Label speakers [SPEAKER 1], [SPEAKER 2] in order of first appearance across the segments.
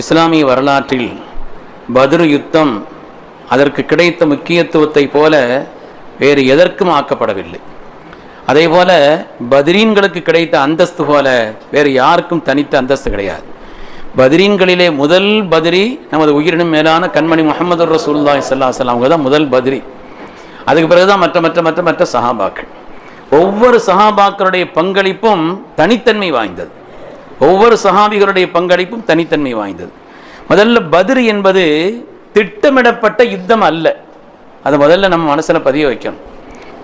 [SPEAKER 1] இஸ்லாமிய வரலாற்றில் பத்ர் யுத்தம் அதற்கு கிடைத்த முக்கியத்துவத்தை போல வேறு எதற்கும் ஆக்கப்படவில்லை. அதே போல பத்ரீன்களுக்கு கிடைத்த அந்தஸ்து போல வேறு யாருக்கும் தனித்த அந்தஸ்து கிடையாது. பத்ரீன்களிலே முதல் பத்ரி நமது உயிரினும் மேலான கண்மணி முஹம்மது ரசூலுல்லாஹி ஸல்லல்லாஹு அலைஹி வஸல்லம் அவங்க தான் முதல் பத்ரி. அதுக்கு பிறகுதான் மற்ற சஹாபாக்கள். ஒவ்வொரு சஹாபாக்களுடைய பங்களிப்பும் தனித்தன்மை வாய்ந்தது. ஒவ்வொரு சஹாபிகளுடைய பங்களிப்பும் தனித்தன்மை வாய்ந்தது. முதல்ல பத்ர் என்பது திட்டமிடப்பட்ட யுத்தம் அல்ல. அதை முதல்ல நம்ம மனசுல பதிய வைக்கணும்.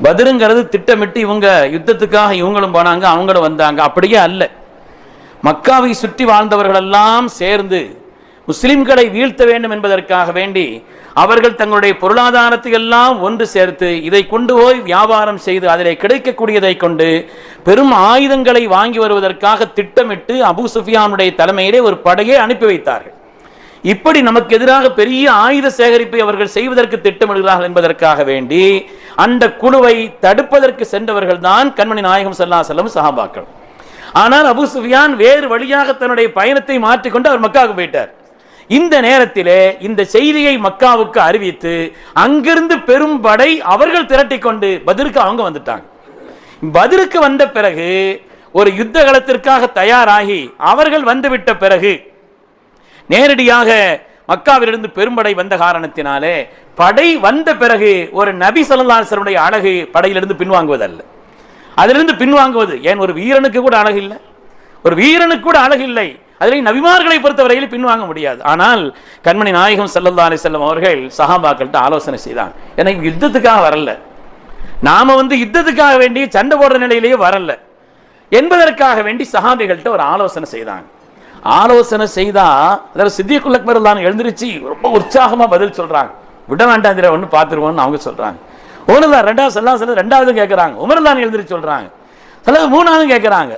[SPEAKER 1] பத்ருங்கிறது திட்டமிட்டு இவங்க யுத்தத்துக்காக இவங்களும் போனாங்க, அவங்களும் வந்தாங்க, அப்படியே அல்ல. மக்காவை சுற்றி வாழ்ந்தவர்கள் எல்லாம் சேர்ந்து முஸ்லிம்களை வீழ்த்த வேண்டும் என்பதற்காக வேண்டி அவர்கள் தங்களுடைய பொருளாதாரத்தை எல்லாம் ஒன்று சேர்த்து இதை கொண்டு போய் வியாபாரம் செய்து அதில் கிடைக்கக்கூடியதை கொண்டு பெரும் ஆயுதங்களை வாங்கி வருவதற்காக திட்டமிட்டு அபூ சுஃபியானுடைய தலைமையிலே ஒரு படையை அனுப்பி வைத்தார்கள். இப்படி நமக்கு எதிராக பெரிய ஆயுத சேகரிப்பை அவர்கள் செய்வதற்கு திட்டமிடுகிறார்கள் என்பதற்காக வேண்டி அந்த குழுவை தடுப்பதற்கு சென்றவர்கள் தான் கண்மணி நாயகம் ஸல்லல்லாஹு அலைஹி வஸல்லம் சஹாபாக்கள். ஆனால் அபூ சுஃபியான் வேறு வழியாக தன்னுடைய பயணத்தை மாற்றிக்கொண்டு அவர் மக்காவுக்கு போயிட்டார். இந்த நேரத்திலே இந்த செய்தியை மக்காவுக்கு அறிவித்து அங்கிருந்து பெரும் படை அவர்கள் திரட்டி கொண்டு பத்ருக்கு அவங்க வந்துட்டாங்க. பத்ருக்கு வந்த பிறகு ஒரு யுத்த களத்திற்காக தயாராகி அவர்கள் வந்துவிட்ட பிறகு நேரடியாக மக்காவிலிருந்து பெரும்படை வந்த காரணத்தினாலே படை வந்த பிறகு ஒரு நபி ஸல்லல்லாஹு அலைஹி வஸல்லம் அழகு படையிலிருந்து பின்வாங்குவதல்ல. அதிலிருந்து பின்வாங்குவது ஏன் ஒரு வீரனுக்கு கூட அழகு இல்லை, ஒரு வீரனுக்கு கூட அழகு இல்லை. அதில் நபிமார்களை பொறுத்தவரையில் பின்வாங்க முடியாது. ஆனால் கண்மணி நாயகம் ஸல்லல்லாஹு அலைஹி வஸல்லம் அவர்கள் சஹாபாக்கள்கிட்ட ஆலோசனை செய்தாங்க. ஏன்னா யுத்தத்துக்காக வரல, நாம யுத்தத்துக்காக வேண்டி சண்டை போடுற நிலையிலேயே வரல என்பதற்காக வேண்டி சஹாபிகள்கிட்ட ஒரு ஆலோசனை செய்தாங்க. ஆலோசனை செய்தா அதாவது சித்திகுல் அக்பர் ரலியல்லாஹு எழுந்திருச்சு ரொம்ப உற்சாகமா பதில் சொல்றாங்க. விட வேண்டாம் இதில் ஒன்று பார்த்துருவோம்னு அவங்க சொல்றாங்க. ஒண்ணுதான் ரெண்டாவது ஸல்லல்லாஹு ரெண்டாவது கேட்கறாங்க. உமர் தான் எழுந்திருச்சு சொல்றாங்க. ஸல்லல்லாஹு மூணாவது கேட்கறாங்க.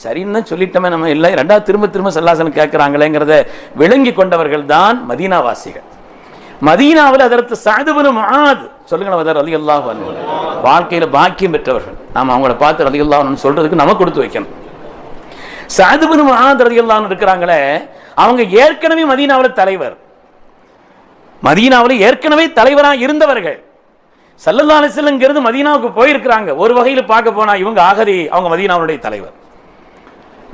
[SPEAKER 1] சரின்னு தான் சொல்லிட்டோமே நம்ம இல்லை, ரெண்டாவது திரும்ப ஸல்லல்லாஹு அலைஹி கேட்கிறாங்களேங்கிறத விளங்கி கொண்டவர்கள் தான் மதீனாவாசிகள். மதீனாவில் அதற்கு சஅத் இப்னு முஆத் சொல்லுங்களேன் ரலியல்லாஹு அன்ஹு வாழ்க்கையில பாக்கியம் பெற்றவர்கள். நாம் அவங்கள பார்த்து ரலியல்லாஹு அன்ஹு சொல்றதுக்கு நம்ம கொடுத்து வைக்கணும். சஅத் இப்னு முஆத் ரலியல்லாஹு அன்ஹு இருக்கிறாங்களே, அவங்க ஏற்கனவே மதீனாவில் தலைவர், மதீனாவில் ஏற்கனவே தலைவராக இருந்தவர்கள். ஸல்லல்லாஹு அலைஹி வஸல்லம் இங்கிருந்து மதீனாவுக்கு போயிருக்கிறாங்க. ஒரு வகையில் பார்க்க போனா இவங்க அகதி, அவங்க மதீனாவுடைய தலைவர்.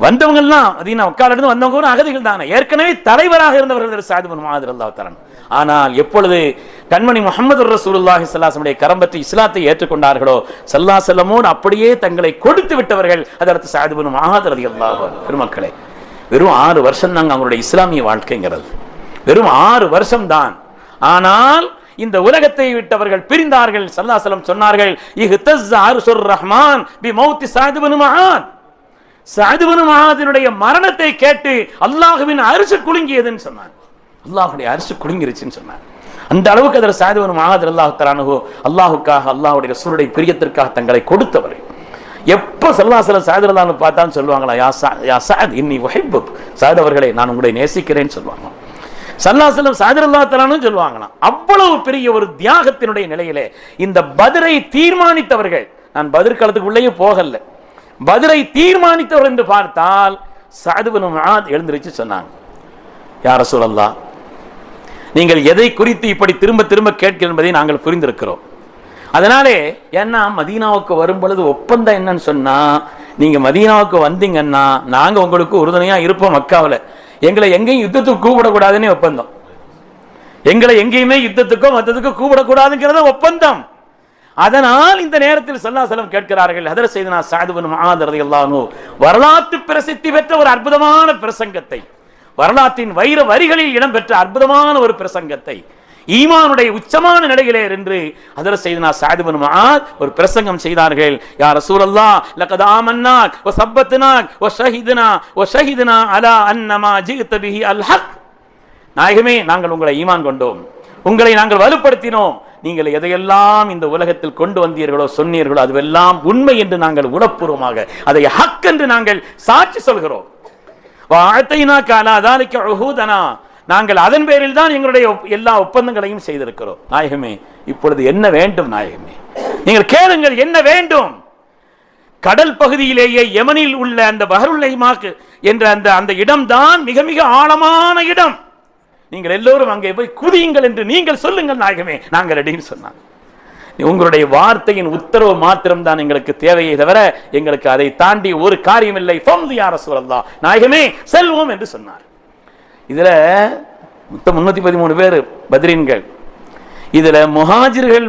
[SPEAKER 1] வந்தவங்க எல்லாம் மதீனா மக்கால இருந்து வந்தவங்க கூட அகதிகள் தானே, ஏற்கனவே தலைவராக இருந்தவர்கள் சஅத் இப்னு முஆத் ரலியல்லாஹு தஆலா. ஆனால் எப்பொழுது கண்மணி முஹம்மது ரசூலுல்லாஹி ஸல்லல்லாஹு அலைஹி வஸல்லம் கரம் பற்றி இஸ்லாத்தை ஏற்றுக்கொண்டார்களோ ஸல்லல்லாஹு அலைஹி வஸல்லம் அப்படியே தங்களை கொடுத்து விட்டவர்கள் அதற்கு சஅத் இப்னு முஆத் ரலியல்லாஹு அன்ஹு. பெருமக்களே, வெறும் 6 வருஷம் தாங்க அவங்களுடைய இஸ்லாமிய வாழ்க்கைங்கிறது, வெறும் 6 வருஷம் தான். ஆனால் இந்த உலகத்தை விட்டவர்கள் பிரிந்தார்கள். ஸல்லல்லாஹு அலைஹி வஸல்லம் சொன்னார்கள், இஹ்தஸ்ஸ அர்ஷுர் ரஹ்மான் பிமௌத்தி சஅத் இப்னு முஆத். சஅத் இப்னு முஆதினுடைய மரணத்தை கேட்டு அல்லாஹ்வின் அர்ஷ் குலுங்கியதுன்னு சொன்னார். அல்லாஹ்வுடைய அர்ஷ் குலுங்கிருச்சுன்னு சொன்னார். அந்த அளவுக்கு அதர் சஅத் இப்னு முஆத் ரலியல்லாஹு தஆலா அன்ஹு அல்லாஹ்வுக்காக அல்லாஹ்வுடைய ரசூலுடைய பிரியத்திற்காக தங்களை கொடுத்தவர்கள். எப்ப ஸல்லல்லாஹு அலைஹி வஸல்லம் சஅத் ரலியல்லாஹு பார்த்தான்னு சொல்லுவாங்களா, யா சஅத் இன்னி உஹிப்புக், சஅத் அவர்களே நான் உங்களை நேசிக்கிறேன்னு சொல்லுவாங்க. ஸல்லல்லாஹு அலைஹி வஸல்லம் சஅத் ரலியல்லாஹு தஆலான்னு சொல்லுவாங்களாம். அவ்வளவு பெரிய ஒரு தியாகத்தினுடைய நிலையிலே இந்த பத்ரை தீர்மானித்தவர்கள். நான் பத்ர் களத்துக்கு உள்ளேயே போகல, பத்ரை தீர்மானித்தவர்கள் என்று பார்த்தால் சஅத் இப்னு முஆத் எழுந்திருச்சு சொன்னாங்க, யா ரசூலல்லாஹ், நீங்கள் எதை குறித்து இப்படி திரும்ப திரும்ப கேட்கிறீர்கள் என்பதை நாங்கள் புரிந்திருக்கிறோம். அதனாலே ஏன்னா மதீனாவுக்கு வரும் பொழுது ஒப்பந்தம் என்னன்னு சொன்னா, நீங்க மதீனாவுக்கு வந்தீங்கன்னா நாங்க உங்களுக்கு உறுதுணையா இருப்போம். மக்காவில் எங்களை எங்கேயும் யுத்தத்துக்கு கூப்பிடக்கூடாதுன்னு ஒப்பந்தம், எங்களை எங்கேயுமே யுத்தத்துக்கோ மத்தத்துக்கோ கூப்பிடக்கூடாதுங்கிறத ஒப்பந்தம். அதனால் இந்த நேரத்தில் ஸல்லல்லாஹு அலைஹி வஸல்லம் கேட்கிறார்கள், ஹதரத் ஸையதுனா சஅத் இப்னு முஆத் ரலியல்லாஹு அன்ஹு வரலாற்று பிரசித்தி பெற்ற ஒரு அற்புதமான பிரசங்கத்தை, வரலாற்றின் வைர வரிகளில் இடம்பெற்ற அற்புதமான ஒரு பிரசங்கத்தை, ஈமானுடைய உச்சமான நிலையிலே இருந்து ஹதரத் ஸையதுனா சஅத் இப்னு முஆத் ஒரு பிரசங்கம் செய்தார்கள். யா ரசூலல்லாஹ், லகத் ஆமன்னாக் வ ஸப்பத்னாக் வ ஷஹித்னா அலா அன்னமா ஜிஅத பிஹி அல் ஹக். நாயகமே, நாங்கள் உங்களை ஈமான் கொண்டோம், உங்களை நாங்கள் வலுப்படுத்தினோம், நீங்கள் எதையெல்லாம் இந்த உலகத்தில் கொண்டு வந்தீர்களோ சொன்னீர்களோ அதுவெல்லாம் உண்மை என்று நாங்கள் உணர்வுபூர்வமாக அதை ஹக் என்று நாங்கள் சாட்சி சொல்கிறோம். நாங்கள் அதன் பேரில் தான் எங்களுடைய எல்லா ஒப்பந்தங்களையும் செய்திருக்கிறோம். நாயகமே, இப்பொழுது என்ன வேண்டும்? நாயகமே, நீங்கள் கேளுங்கள், என்ன வேண்டும்? கடல் பகுதியிலேயே யமனில் உள்ள அந்த பஹருல் ஐமாக் என்ற அந்த இடம் தான் மிக மிக ஆழமான இடம். நீங்கள் எல்லோரும் அங்கே போய் குதியுங்கள் என்று நீங்கள் சொல்லுங்கள் நாயகமே, நாங்கள் ரெடின்னு சொன்னாங்க. உங்களுடைய வார்த்தையின் உத்தரவு மாத்திரம்தான் எங்களுக்கு தேவையை தவிர எங்களுக்கு அதை தாண்டி ஒரு காரியம் இல்லை. நாயகமே செல்வோம் என்று சொன்னார். இதுல மொத்தம் 313 பேர் பத்ரீன்கள். இதுல முஹாஜிர்கள்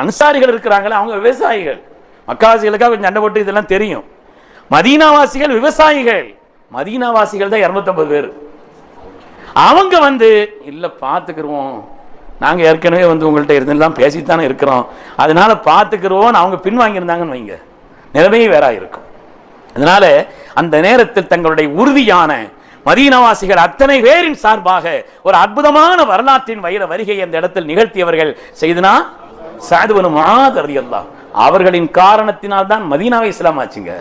[SPEAKER 1] அன்சாரிகள் இருக்கிறாங்களா, அவங்க விவசாயிகள். மக்காவாசிகளுக்காக கொஞ்சம் சண்டை போட்டு இதெல்லாம் தெரியும். மதீனாவாசிகள் விவசாயிகள். மதீனாவாசிகள் தான் 250 பேர். அவங்க இல்ல பாத்துக்கிறோம், நாங்க ஏற்கனவே உங்கள்கிட்ட இருந்தெல்லாம் பேசித்தானே இருக்கிறோம், அதனால பாத்துக்கிறோம் அவங்க பின்வாங்கியிருந்தாங்கன்னு வைங்க, நிலைமையே வேற இருக்கும். அதனால அந்த நேரத்தில் தங்களுடைய உறுதியான மதீனாவாசிகள் அத்தனை பேரின் சார்பாக ஒரு அற்புதமான வரலாற்றின் வருகை அந்த இடத்தில் நிகழ்த்தியவர்கள் செய்தனா சஅத் இப்னு முஆத் ரலியல்லாஹு அவர்களின் காரணத்தினால் தான் மதீனாவை இஸ்லாம் ஆச்சுங்க.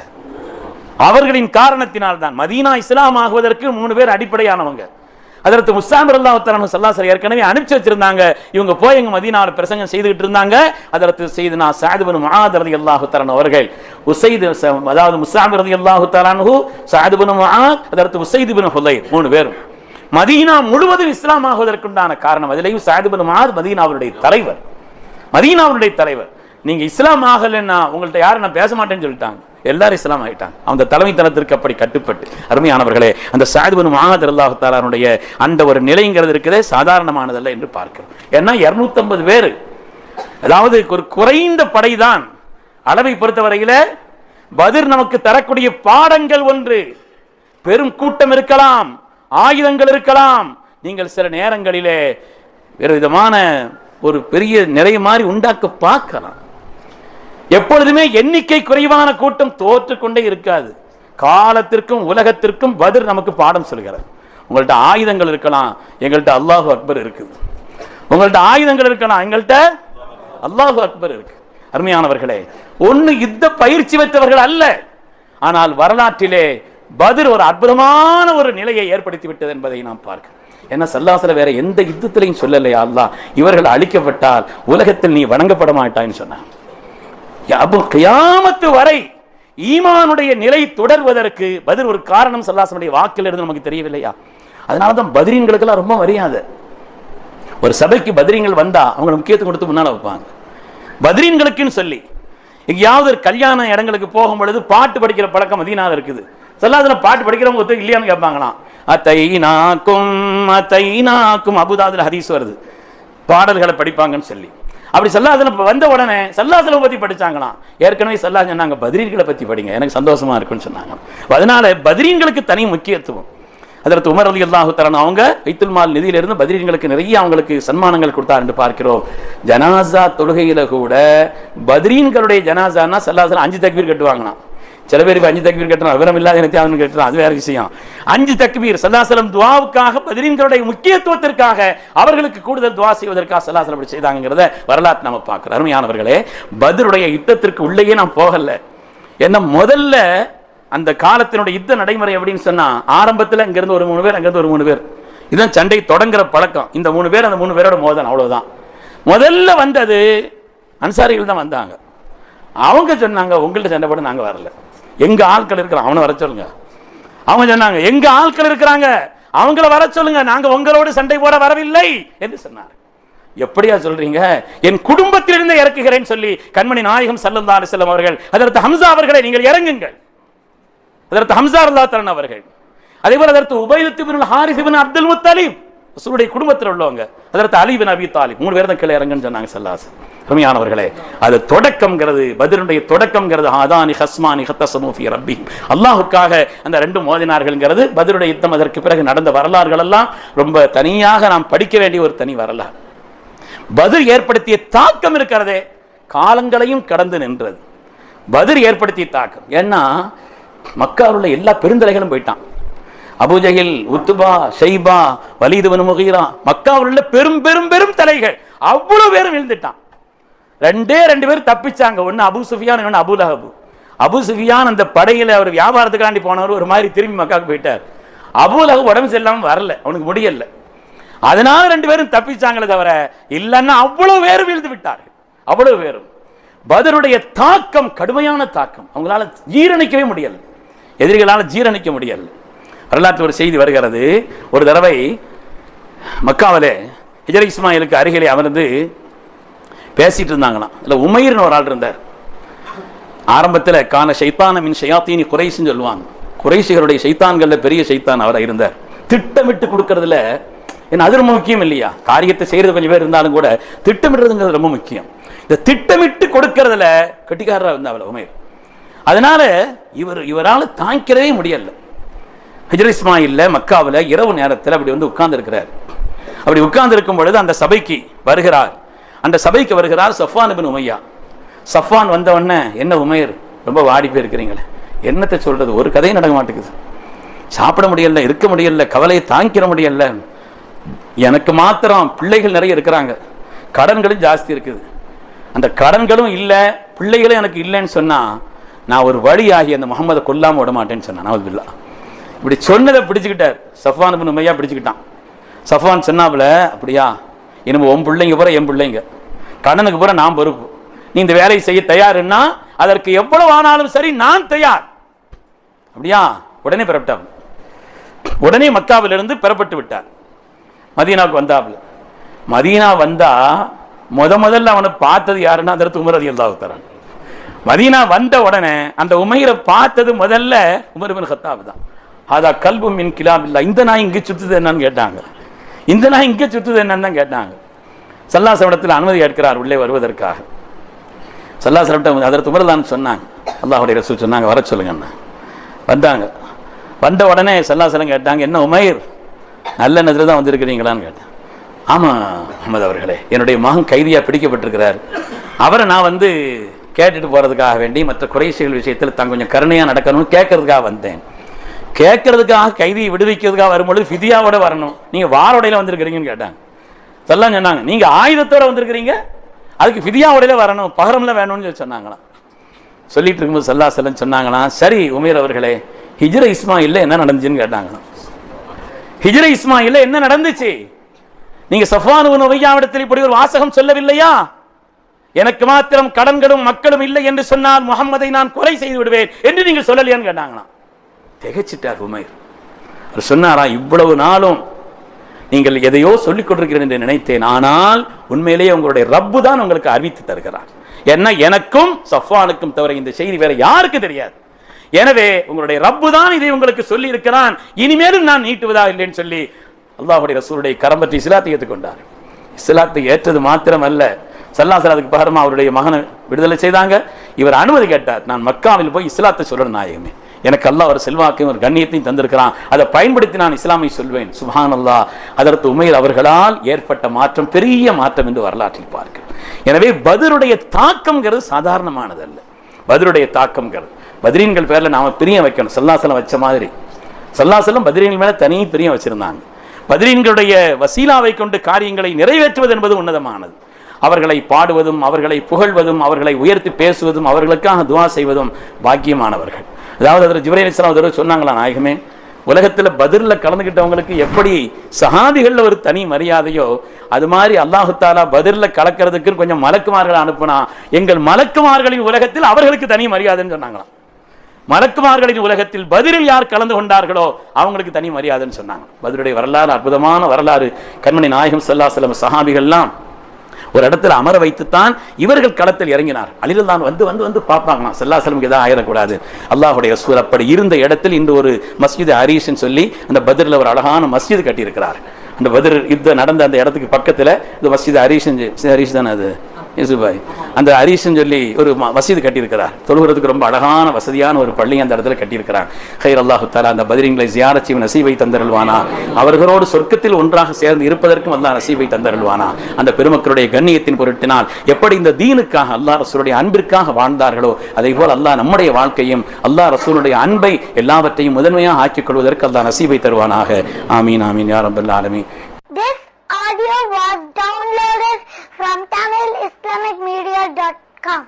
[SPEAKER 1] அவர்களின் காரணத்தினால் தான் மதீனா இஸ்லாம் ஆகுவதற்கு 3 பேர் அடிப்படையானவங்க. அதற்கு முஸ்ஸாப் ரலியல்லாஹு தஆலா ஸல்லல்லாஹு ஏற்கனவே அனுப்பிச்சு வச்சிருந்தாங்க. இவங்க போய் எங்க மதீனாவில் பிரசங்கம் செய்துகிட்டு இருந்தாங்க. அதற்கு செய்தனா சஅத் இப்னு முஆத் ரலியல்லாஹு தஆலா அவர்கள் அதாவது முஸ்ஸாப் ரலியல்லாஹு தஆலா அன்ஹு, சஅத் இப்னு முஆத், அதற்கு உஸைத் இப்னு ஹுதைர் 3 பேரும் மதீனா முழுவதும் இஸ்லாம் ஆகுவதற்குண்டான காரணம். அதிலேயும் சஅத் இப்னு முஆத் மதீனாவுடைய தலைவர். மதீனாவுடைய தலைவர். நீங்க இஸ்லாம் ஆகலைன்னா உங்கள்ட்ட யாரும் நான் பேச மாட்டேன்னு சொல்லிட்டாங்க. எல்லாரும் இஸ்லாம் ஆகிட்டாங்க அந்த தலைமைத்தனத்திற்கு அப்படி கட்டுப்பட்டு. அருமையானவர்களே, அந்த சஅத் இப்னு முஆத் ரலியல்லாஹு தஆலாவுடைய அந்த ஒரு நிலைங்கிறது இருக்குதே சாதாரணமானதல்ல என்று பார்க்கிறோம். ஏன்னா 250 பேர், அதாவது ஒரு குறைந்த படைதான். அளவை பொறுத்தவரையில பத்ர் நமக்கு தரக்கூடிய பாடங்கள் ஒன்று. பெரும் கூட்டம் இருக்கலாம், ஆயுதங்கள் இருக்கலாம், நீங்கள் சில நேரங்களிலே வேறு விதமான ஒரு பெரிய நிலை மாதிரி உண்டாக்க பார்க்கலாம். எப்பொழுதுமே எண்ணிக்கை குறைவான கூட்டம் தோற்றுக்கொண்டே இருக்காது. காலத்திற்கும் உலகத்திற்கும் பத்ர் நமக்கு பாடம் சொல்கிறது. உங்கள்ட்ட ஆயுதங்கள் இருக்கலாம், எங்கள்கிட்ட அல்லாஹு அக்பர் இருக்குது. உங்கள்ட்ட ஆயுதங்கள் இருக்கலாம், எங்கள்கிட்ட அல்லாஹு அக்பர் இருக்கு. அருமையானவர்களே, ஒன்னு யுத்த பயிற்சி பெற்றவர்கள் அல்ல, ஆனால் வரலாற்றிலே பத்ர் ஒரு அற்புதமான ஒரு நிலையை ஏற்படுத்தி விட்டது என்பதை நாம் பார்க்கிறோம். என்ன சல்லாசல வேற எந்த யுத்தத்திலையும் சொல்லலையா அல்லாஹ் இவர்கள் அழிக்கப்பட்டால் உலகத்தில் நீ வணங்கப்பட மாட்டான்னு சொன்னான். கியாமத்து வரை ஈமானுடைய நிலை தொடர்வதற்கு பத்ர் ஒரு காரணம். சல்லாசனுடைய வாக்கில் இருந்து நமக்கு தெரியவில்லையா? அதனாலதான் பத்ரீன்களுக்கெல்லாம் ரொம்ப மரியாதை. ஒரு சபைக்கு பத்ரீன்கள் வந்தா அவங்க முக்கியத்துவம் கொடுத்து முன்னால வைப்பாங்க. பத்ரீன்களுக்குன்னு சொல்லி எங்கேயாவது ஒரு கல்யாண இடங்களுக்கு போகும் பொழுது பாட்டு படிக்கிற பழக்கம் மதீனால இருக்குது. சல்லாத்துல பாட்டு படிக்கிறவங்க ஒருத்தர் இல்லையான்னு கேட்பாங்களாம். அத்தைனாக்கும் அபுதாதுல ஹதீஸ் வருது, பாடல்களை படிப்பாங்கன்னு சொல்லி. அப்படி சல்லாத்துல வந்த உடனே சல்லாத்துல பத்தி படிச்சாங்களாம். ஏற்கனவே சல்லா சொன்னாங்க பத்ரீன்களை பத்தி படிங்க, எனக்கு சந்தோஷமா இருக்குன்னு சொன்னாங்க. அதனால பத்ரீன்களுக்கு தனி முக்கியத்துவம். அதற்கு உமர் ரலியல்லாஹு தஆலா அவங்க பைத்துல் மால் நிதியிலிருந்து பத்ரீன்களுக்கு நிறைய அவங்களுக்கு சன்மானங்கள் கொடுத்தார் என்று பார்க்கிறோம். ஜனாசா தொழுகையில கூட பத்ரீன்களுடைய ஜனாசான்னா சல்லாத்துல 5 தக்பீர் கட்டுவாங்களாம். சில பேருக்கு 5 தக்பீர் கட்டணும், விவரம் இல்லாத எனக்கு கட்டுறோம், அது வேற விஷயம். 5 தக்பீர் சல்லாஹ்லம் துஆவுக்காக பத்ரீன்களுடைய முக்கியத்துவத்திற்காக அவர்களுக்கு கூடுதல் துஆ செய்வதற்காக சல்லாஹ்லம் அப்படி செய்தாங்கிறத வரலாற்று நம்ம பார்க்கிறோம். அருமையானவர்களே, பத்ருடைய யுத்தத்திற்கு உள்ளேயே நாம் போகல. என்ன முதல்ல அந்த காலத்தினுடைய யுத்த நடைமுறை எப்படின்னு சொன்னா, ஆரம்பத்தில் இங்கிருந்து ஒரு 3 பேர், அங்கிருந்து ஒரு 3 பேர், இதுதான் சண்டை தொடங்குற பழக்கம். இந்த 3 பேர் அந்த 3 பேரோட மோதல், அவ்வளவுதான். முதல்ல வந்தது அன்சாரிகள் தான் வந்தாங்க. அவங்க சொன்னாங்க உங்கள்கிட்ட சண்டை போட நாங்க வரல, எங்க ஆட்கள் இருக்கிறான் அவனை வர சொல்லுங்க. அவங்க சொன்னாங்க எங்க ஆட்கள் இருக்கிறாங்க அவங்கள வர சொல்லுங்க, நாங்க உங்களோடு சண்டை போட வரவில்லை என்று சொன்னார். எப்படியா சொல்றீங்க? என் குடும்பத்திலிருந்து இறக்குகிறேன்னு சொல்லி கண்மணி நாயகம் ஸல்லல்லாஹு அலைஹி வஸல்லம் அவர்கள் அதற்கு ஹம்சா அவர்களை நீங்கள் இறங்குங்கள், அதற்கு ஹம்சா ரலியல்லாஹு தஆலா அவர்கள், அதே போல அதற்கு உபைத் இப்னு ஹாரிஸ் இப்னு அப்துல் முத்தலிப் ரசூலுடைய குடும்பத்தில் உள்ளவங்க, அதற்கு அலி இப்னு அபி தாலிப் 3 பேர் தான் கீழே இறங்குன்னு சொன்னாங்க ஸல்லல்லாஹு அலைஹி வஸல்லம். அருமையானவர்களே, அது தொடக்கம்ங்கிறது பத்ருடைய தொடக்கம்ங்கிறது ஆதானி ஹஸ்மானி ஹத்தஸமு ஃபீ ரப்பிஹிம், அல்லாஹ்வுக்காக அந்த 2 மோதினார்கள்ங்கிறது பத்ருடைய யுத்தம். அதற்கு பிறகு நடந்த வரலாறுகள் எல்லாம் ரொம்ப தனியாக நாம் படிக்க வேண்டிய ஒரு தனி வரலாறு. பத்ர் ஏற்படுத்திய தாக்கம் இருக்கிறதே காலங்களையும் கடந்து நின்றது. பத்ர் ஏற்படுத்திய தாக்கம் ஏன்னா மக்காவில் உள்ள எல்லா பெருந்தலைகளும் போயிட்டான். அபூஜஹில், உத்பா, ஷைபா, வலீத் இப்னு முகீரா, மக்காவில் உள்ள பெரும் பெரும் பெரும் தலைகள் அவ்வளவு பேரும் விழுந்துட்டான். 2 பேர் தப்பிச்சாங்க. ஒன்னு அபூ சுஃபியான், இன்னொன்னு அபூ லஹப். அபூ சுஃபியான் அந்த படையில அவர் வியாபாரத்துக்காண்டி போனவர் ஒரு மாதிரி திரும்பி மக்காவுக்கு போயிட்டார். அபூ லஹப் உடம்பு சரியில்லாம வரல, அவனுக்கு முடியல. அதனால 2 பேரும் தப்பிச்சாங்களே தவிர இல்லைன்னா அவ்வளவு பேரும் விழுந்து விட்டார்கள். அவ்வளவு பேரும். பத்ருடைய தாக்கம் கடுமையான தாக்கம், அவங்களால ஜீரணிக்கவே முடியல, எதிரிகளால் ஜீரணிக்க முடியல. வரலாற்று ஒரு செய்தி வருகிறது. ஒரு தடவை மக்காவிலே ஹிஜ்ர இஸ்மாயிலுக்கு அருகிலே அமர்ந்து பேசிட்டு இருந்தாங்களாம். இல்லை உமைர்னு ஒரு ஆள் இருந்தார். ஆரம்பத்தில் கான ஷைத்தான மின் ஷயாத்தீனி குறைஷின்னு சொல்லுவாங்க. குறைஷிகளுடைய ஷைத்தான்களில் பெரிய ஷைத்தான் அவராக இருந்தார். திட்டமிட்டு கொடுக்கறதுல ஏன்னா அது ரொம்ப முக்கியம் இல்லையா? காரியத்தை செய்யறது கொஞ்சம் பேர் இருந்தாலும் கூட திட்டமிடுறதுங்கிறது ரொம்ப முக்கியம். இந்த திட்டமிட்டு கொடுக்கறதுல கட்டிக்காரராக இருந்தார் உமைர். அதனால இவரால் தாங்கிக்கவே முடியல. ஹிஜ்ர இஸ்மாயில்ல மக்காவில் இரவு நேரத்தில் அப்படி வந்து உட்கார்ந்து இருக்கிறார். அப்படி உட்கார்ந்து இருக்கும் பொழுது அந்த சபைக்கு வருகிறார். அந்த சபைக்கு வருகிறார் சஃப்வான் இப்னு உமையா. சஃப்வான் வந்த உடனே, என்ன உமைர் ரொம்ப வாடி போயிருக்கிறீங்களே, என்னத்தை சொல்றது, ஒரு கதையும் நடக்க மாட்டேங்குது, சாப்பிட முடியல, இருக்க முடியல, கவலையை தாங்கிக்கிற முடியல, எனக்கு மாத்திரம் பிள்ளைகள் நிறைய இருக்கிறாங்க, கடன்களும் ஜாஸ்தி இருக்குது, அந்த கடன்களும் இல்லை பிள்ளைகளும் எனக்கு இல்லைன்னு சொன்னா நான் ஒரு வழியாகி அந்த முகமதை கொல்லாம விட மாட்டேன்னு சொன்னான். நவுதுபில்லா. இப்படி சொன்னதை பிடிச்சுக்கிட்டார் சஃப்வான் இப்னு உமையா, பிடிச்சுக்கிட்டான். சஃப்வான் சொன்னாப்புல, அப்படியா, இனிமே உன் பிள்ளைங்க பூரா என் பிள்ளைங்க, கடனுக்கு பூரா நான் பொறுப்பு, நீ இந்த வேலையை செய்ய தயாருன்னா அதற்கு எவ்வளவு ஆனாலும் சரி நான் தயார். அப்படியா? உடனே பெறப்பட்டார். உடனே மக்காவிலிருந்து பெறப்பட்டு விட்டார். மதீனாவுக்கு வந்தாப்புல. மதீனா வந்தா முதல்ல அவனை பார்த்தது யாருன்னா அதற்கு உமர் ரலியல்லாஹு தஆலா. மதீனா வந்த உடனே அந்த உமைரை பார்த்தது முதல்ல உமர் இப்னு கத்தாப் தான். அதா கல்பு மின் கிலாபில்லா, இந்த நாய் இங்கே சுத்துது என்னன்னு கேட்டாங்க. இந்த நாய் இங்கே சுத்துது என்னன்னு தான் கேட்டாங்க. ஸல்லல்லாஹு அலைஹி வஸல்லம் அனுமதி கேட்கிறார் உள்ளே வருவதற்காக. ஸல்லல்லாஹு அலைஹி வஸல்லம் அதற்கு உமர் தான் சொன்னாங்க, அல்லாஹ்வுடைய ரசூல் சொன்னாங்க வர சொல்லுங்கண்ணா. வந்தாங்க. வந்த உடனே ஸல்லல்லாஹு அலைஹி வஸல்லம் கேட்டாங்க, என்ன உமைர் நல்ல நேரத்தில் தான் வந்திருக்கிறீங்களான்னு கேட்டேன். ஆமாம் முஹம்மது அவர்களே, என்னுடைய மகன் கைதியாக பிடிக்கப்பட்டிருக்கிறார், அவரை நான் வந்து கேட்டுட்டு போகிறதுக்காக வேண்டி மற்ற குறைஷிகள் விஷயத்தில் தான் கொஞ்சம் கருணையாக நடக்கணும்னு கேட்கறதுக்காக வந்தேன். கேட்கறதுக்காக கைதியை விடுவிக்கிறதுக்காக வரும்பொழுது ஃபிதியாவோட வரணும், நீங்கள் வாரோடையில் வந்திருக்கிறீங்கன்னு கேட்டாங்க. சொல்லலாம் சொன்னாங்க, நீங்கள் ஆயுதத்தோடு வந்திருக்கிறீங்க, அதுக்கு ஃபிதியாவோடையில வரணும், பகரம்ல வேணும்னு சொல்லி சொன்னாங்களாம். சொல்லிட்டு இருக்கும்போது ஸல்லல்லாஹு அலைஹி வஸல்லம் சொன்னாங்களாம், சரி உமைர் அவர்களே, ஹிஜ்ர இஸ்மாயில்ல என்ன நடந்துச்சுன்னு கேட்டாங்களாம். ஹிஜ்ர இஸ்மாயில்ல என்ன நடந்துச்சு? நீங்க சஃப்வான் இப்னு உமையாவிடத்தில் இப்படி ஒரு வாசகம் சொல்லவில்லையா? எனக்கு மாத்திரம் கடன்களும் மக்களும் இல்லை என்று சொன்னால் முகம்மதை நான் கொலை செய்து விடுவேன் என்று நீங்கள் சொல்லலையான்னு கேட்டாங்களாம். திகைச்சிட்டார் உமைர். அவர் சொன்னாரா, இவ்வளவு நாளும் நீங்கள் எதையோ சொல்லிக் கொண்டிருக்கிறேன் என்று நினைத்தேன், ஆனால் உண்மையிலேயே உங்களுடைய ரப்பு தான் உங்களுக்கு அறிவித்து தருகிறார். ஏன்னா எனக்கும் சஃப்வானுக்கும் தவிர இந்த செய்தி வேற யாருக்கு தெரியாது. எனவே உங்களுடைய ரப்பு தான் இதை உங்களுக்கு சொல்லி இருக்கிறான், இனிமேலும் நான் நீட்டுவதா இல்லைன்னு சொல்லி அல்லாஹ்வுடைய ரசூலுடைய கரம் பற்றி இஸ்லாத்தை ஏற்றுக்கொண்டார். இஸ்லாத்தை ஏற்றது மாத்திரம் அல்ல, ஸல்லல்லாஹு அலைஹி வஸல்லம் பகரமா அவருடைய மகனை விடுதலை செய்தாங்க. இவர் அனுமதி கேட்டார், நான் மக்காவில் போய் இஸ்லாத்தை சொல்லணும் நாயகமே, எனக்கு அல்லாஹ் ஒரு செல்வாக்கையும் ஒரு கண்ணியத்தையும் தந்திருக்கிறான், அதை பயன்படுத்தி நான் இஸ்லாமை சொல்வேன். சுப்ஹானல்லாஹ். அதற்கு உமைர் அவர்களால் ஏற்பட்ட மாற்றம் பெரிய மாற்றம் என்று வரலாற்றில் பார்க்கிறோம். எனவே பத்ருடைய தாக்கம்ங்கிறது சாதாரணமானதல்ல. பத்ருடைய தாக்கம்ங்கிறது பத்ரீன்கள் பேர்ல நாம பிரியம் வைக்கணும். ஸல்லல்லாஹு அலைஹி வஸல்லம் வச்ச மாதிரி ஸல்லல்லாஹு அலைஹி வஸல்லம் பத்ரீன்கள் மேல தனி பிரியம் வச்சிருந்தாங்க. பத்ரீன்களுடைய வசீலாவை கொண்டு காரியங்களை நிறைவேற்றுவது என்பது உன்னதமானது. அவர்களை பாடுவதும் அவர்களை புகழ்வதும் அவர்களை உயர்த்தி பேசுவதும் அவர்களுக்காக துஆ செய்வதும் பாக்கியமானவர்கள். அதாவது அதில் ஜிப்ரீல் அலைஹிஸ்ஸலாம் சொன்னாங்களா, நாயகமே, உலகத்தில் பத்ர்ல கலந்துக்கிட்டவங்களுக்கு எப்படி சஹாபிகள்ல ஒரு தனி மரியாதையோ அது மாதிரி அல்லாஹு தஆலா பத்ர்ல கலக்கிறதுக்கு கொஞ்சம் மலக்குமார்களை அனுப்புனா எங்கள் மலக்குமார்களின் உலகத்தில் அவர்களுக்கு தனி மரியாதைன்னு சொன்னாங்களாம். மலக்குமார்களின் உலகத்தில் பத்ரில் யார் கலந்து கொண்டார்களோ அவங்களுக்கு தனி மரியாதைன்னு சொன்னாங்க. பத்ருடைய வரலாறு அற்புதமான வரலாறு. கண்மணி நாயகம் ஸல்லல்லாஹு அலைஹி வஸல்லம் சஹாபிகள்லாம் ஒரு இடத்துல அமர வைத்துத்தான் இவர்கள் களத்தில் இறங்கினார். அலிரல்லான் வந்து வந்து வந்து பார்ப்பாங்களாம், ஸல்லல்லாஹு அலைஹி வஸல்லம் எதாவது ஆயிடக்கூடாது. அல்லாஹ்வுடைய ரசூல் அப்படி இருந்த இடத்தில் இந்த ஒரு மஸ்ஜித் அரீஸ்ன்னு சொல்லி அந்த பத்ரில் ஒரு அழகான மஸ்ஜித் கட்டியிருக்கிறார். அந்த பத்ர் யுத்தம் நடந்த அந்த இடத்துக்கு பக்கத்தில் இந்த மஸ்ஜித் அரீஸ் தானே அது யூசுபாய், அந்த அரீஸ்ன்னு சொல்லி ஒரு மஸ்ஜித் கட்டியிருக்கிறார். தொழுகிறதுக்கு ரொம்ப அழகான வசதியான ஒரு பள்ளி அந்த இடத்துல கட்டியிருக்கிறார். ஹைர் அல்லாஹு தஆலா அந்த பத்ரீன்களை ஜியாரத் செய்யும் நசீபை தந்தருள்வானா, அவர்களோடு சொர்க்கத்தில் ஒன்றாக சேர்ந்து இருப்பதற்கும் அல்லாஹ் நசீபை தந்தருள்வானா. அந்த பெருமக்களுடைய கண்ணியத்தின் பொருட்டினால் எப்படி இந்த தீனுக்காக அல்லாஹ் ரசூலுடைய அன்பிற்காக வாழ்ந்தார்களோ அதே போல் அல்லாஹ் நம்முடைய வாழ்க்கையும் அல்லாஹ் ரசூலுடைய அன்பை எல்லாவற்றையும் முதன்மையாக ஆக்கிக் கொள்வதற்கு அல்லாஹ் நசீபை தருவானாக. ஆமீன் ஆமீன் யா ரப்பல் ஆலமீன்.
[SPEAKER 2] This audio was downloaded from TamilIslamicMedia.com.